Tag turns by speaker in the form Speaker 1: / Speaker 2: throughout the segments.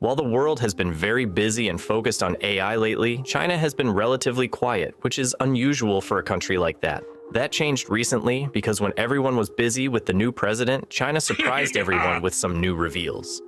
Speaker 1: While the world has been very busy and focused on AI lately, China has been relatively quiet, which is unusual for a country like that. That changed recently because when everyone was busy with the new president, China surprised everyone with some new reveals.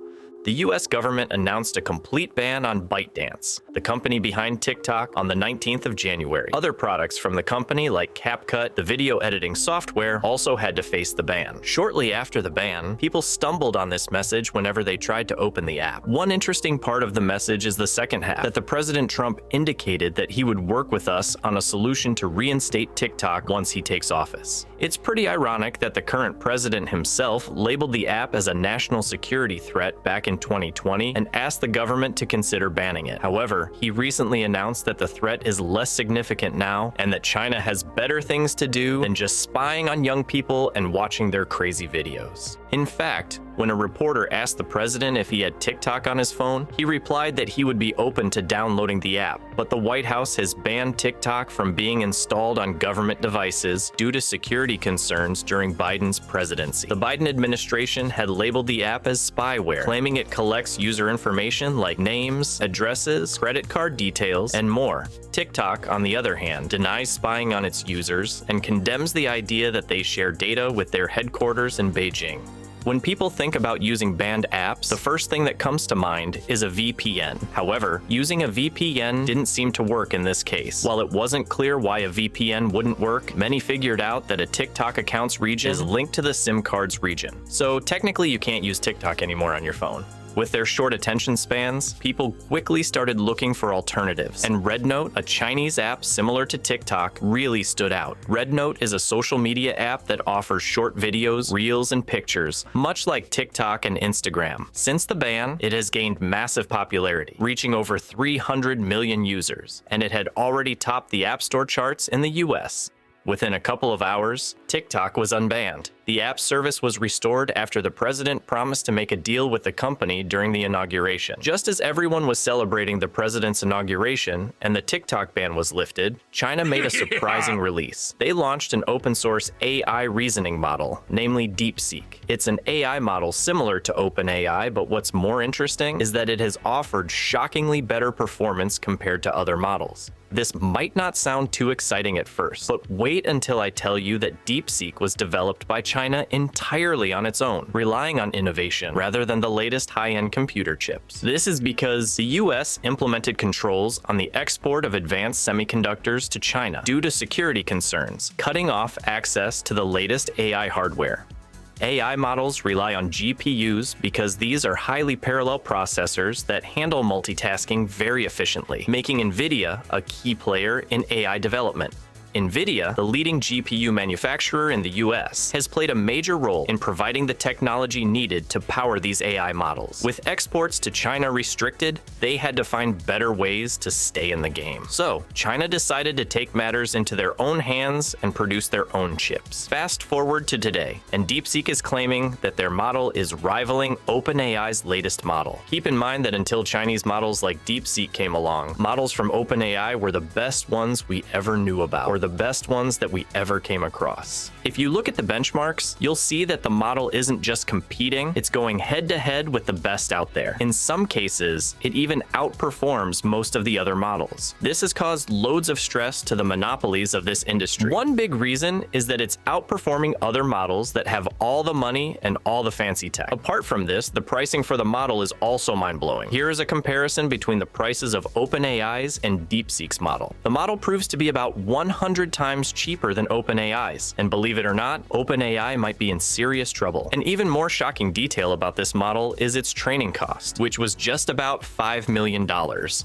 Speaker 1: The US government announced a complete ban on ByteDance, the company behind TikTok, on the 19th of January. Other products from the company, like CapCut, the video editing software, also had to face the ban. Shortly after the ban, people stumbled on this message whenever they tried to open the app. One interesting part of the message is the second half, that the President Trump indicated that he would work with us on a solution to reinstate TikTok once he takes office. It's pretty ironic that the current president himself labeled the app as a national security threat back in 2020 and asked the government to consider banning it. However, he recently announced that the threat is less significant now and that China has better things to do than just spying on young people and watching their crazy videos. In fact, when a reporter asked the president if he had TikTok on his phone, he replied that he would be open to downloading the app, but the White House has banned TikTok from being installed on government devices due to security concerns during Biden's presidency. The Biden administration had labeled the app as spyware, claiming it collects user information like names, addresses, credit card details, and more. TikTok, on the other hand, denies spying on its users and condemns the idea that they share data with their headquarters in Beijing. When people think about using banned apps, the first thing that comes to mind is a VPN. However, using a VPN didn't seem to work in this case. While it wasn't clear why a VPN wouldn't work, many figured out that a TikTok account's region is linked to the SIM card's region. So technically you can't use TikTok anymore on your phone. With their short attention spans, people quickly started looking for alternatives, and RedNote, a Chinese app similar to TikTok, really stood out. RedNote is a social media app that offers short videos, reels, and pictures, much like TikTok and Instagram. Since the ban, it has gained massive popularity, reaching over 300 million users, and it had already topped the App Store charts in the US. Within a couple of hours, TikTok was unbanned. The app service was restored after the president promised to make a deal with the company during the inauguration. Just as everyone was celebrating the president's inauguration and the TikTok ban was lifted, China made a surprising release. They launched an open-source AI reasoning model, namely DeepSeek. It's an AI model similar to OpenAI, but what's more interesting is that it has offered shockingly better performance compared to other models. This might not sound too exciting at first, but wait until I tell you that DeepSeek was developed by China entirely on its own, relying on innovation rather than the latest high-end computer chips. This is because the US implemented controls on the export of advanced semiconductors to China due to security concerns, cutting off access to the latest AI hardware. AI models rely on GPUs because these are highly parallel processors that handle multitasking very efficiently, making NVIDIA a key player in AI development. NVIDIA, the leading GPU manufacturer in the US, has played a major role in providing the technology needed to power these AI models. With exports to China restricted, they had to find better ways to stay in the game. So, China decided to take matters into their own hands and produce their own chips. Fast forward to today, and DeepSeek is claiming that their model is rivaling OpenAI's latest model. Keep in mind that until Chinese models like DeepSeek came along, models from OpenAI were the best ones we ever knew about, or the best ones that we ever came across. If you look at the benchmarks, you'll see that the model isn't just competing, it's going head-to-head with the best out there. In some cases, it even outperforms most of the other models. This has caused loads of stress to the monopolies of this industry. One big reason is that it's outperforming other models that have all the money and all the fancy tech. Apart from this, the pricing for the model is also mind-blowing. Here is a comparison between the prices of OpenAI's and DeepSeek's model. The model proves to be about 100 times cheaper than OpenAI's, and believe it or not, OpenAI might be in serious trouble. An even more shocking detail about this model is its training cost, which was just about $5 million,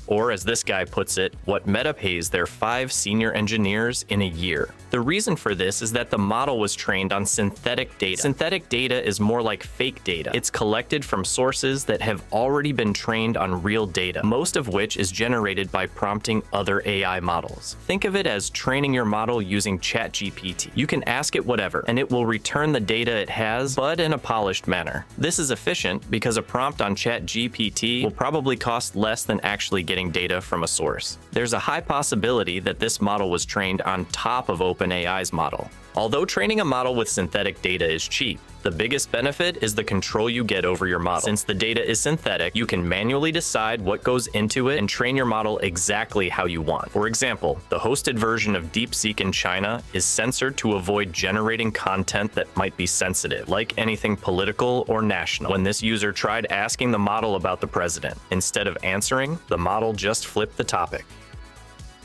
Speaker 1: or as this guy puts it, what Meta pays their 5 senior engineers in a year. The reason for this is that the model was trained on synthetic data. Synthetic data is more like fake data. It's collected from sources that have already been trained on real data, most of which is generated by prompting other AI models. Think of it as training your model using ChatGPT. You can ask it whatever, and it will return the data it has, but in a polished manner. This is efficient because a prompt on ChatGPT will probably cost less than actually getting data from a source. There's a high possibility that this model was trained on top of OpenAI's model. Although training a model with synthetic data is cheap, the biggest benefit is the control you get over your model. Since the data is synthetic, you can manually decide what goes into it and train your model exactly how you want. For example, the hosted version of DeepSeek in China is censored to avoid generating content that might be sensitive, like anything political or national. When this user tried asking the model about the president, instead of answering, the model just flipped the topic.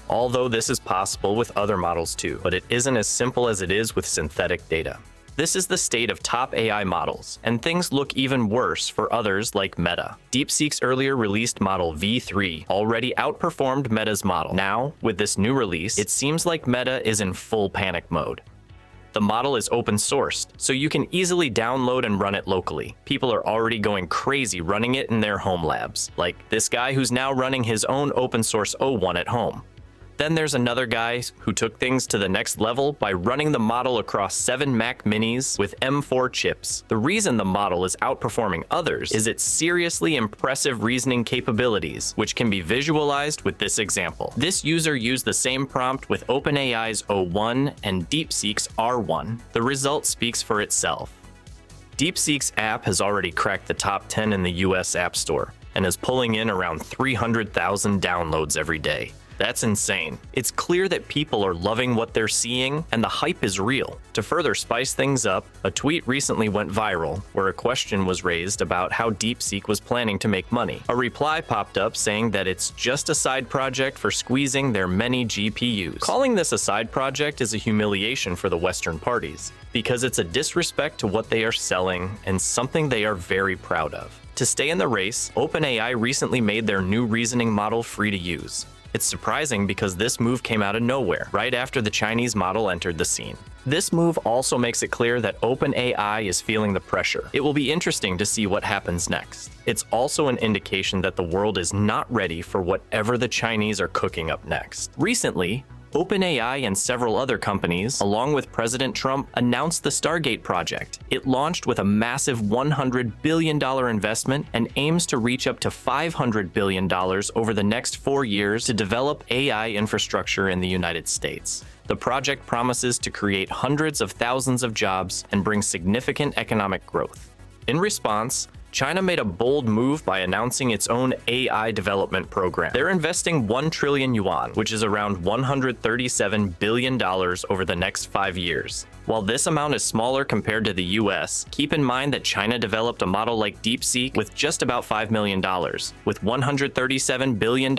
Speaker 1: Although this is possible with other models too, but it isn't as simple as it is with synthetic data. This is the state of top AI models, and things look even worse for others like Meta. DeepSeek's earlier released model V3 already outperformed Meta's model. Now, with this new release, it seems like Meta is in full panic mode. The model is open sourced, so you can easily download and run it locally. People are already going crazy running it in their home labs, like this guy who's now running his own open source O1 at home. Then there's another guy who took things to the next level by running the model across 7 Mac Minis with M4 chips. The reason the model is outperforming others is its seriously impressive reasoning capabilities, which can be visualized with this example. This user used the same prompt with OpenAI's O1 and DeepSeek's R1. The result speaks for itself. DeepSeek's app has already cracked the top 10 in the US App Store and is pulling in around 300,000 downloads every day. That's insane. It's clear that people are loving what they're seeing, and the hype is real. To further spice things up, a tweet recently went viral where a question was raised about how DeepSeek was planning to make money. A reply popped up saying that it's just a side project for squeezing their many GPUs. Calling this a side project is a humiliation for the Western parties, because it's a disrespect to what they are selling and something they are very proud of. To stay in the race, OpenAI recently made their new reasoning model free to use. It's surprising because this move came out of nowhere, right after the Chinese model entered the scene. This move also makes it clear that OpenAI is feeling the pressure. It will be interesting to see what happens next. It's also an indication that the world is not ready for whatever the Chinese are cooking up next. Recently, OpenAI and several other companies, along with President Trump, announced the Stargate project. It launched with a massive $100 billion investment and aims to reach up to $500 billion over the next 4 years to develop AI infrastructure in the United States. The project promises to create hundreds of thousands of jobs and bring significant economic growth. In response, China made a bold move by announcing its own AI development program. They're investing 1 trillion yuan, which is around $137 billion over the next 5 years. While this amount is smaller compared to the US, keep in mind that China developed a model like DeepSeek with just about $5 million. With $137 billion,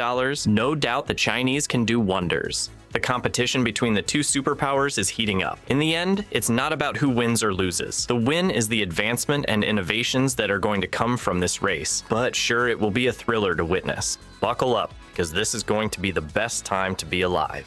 Speaker 1: no doubt the Chinese can do wonders. The competition between the two superpowers is heating up. In the end, it's not about who wins or loses. The win is the advancement and innovations that are going to come from this race. But sure, it will be a thriller to witness. Buckle up, because this is going to be the best time to be alive.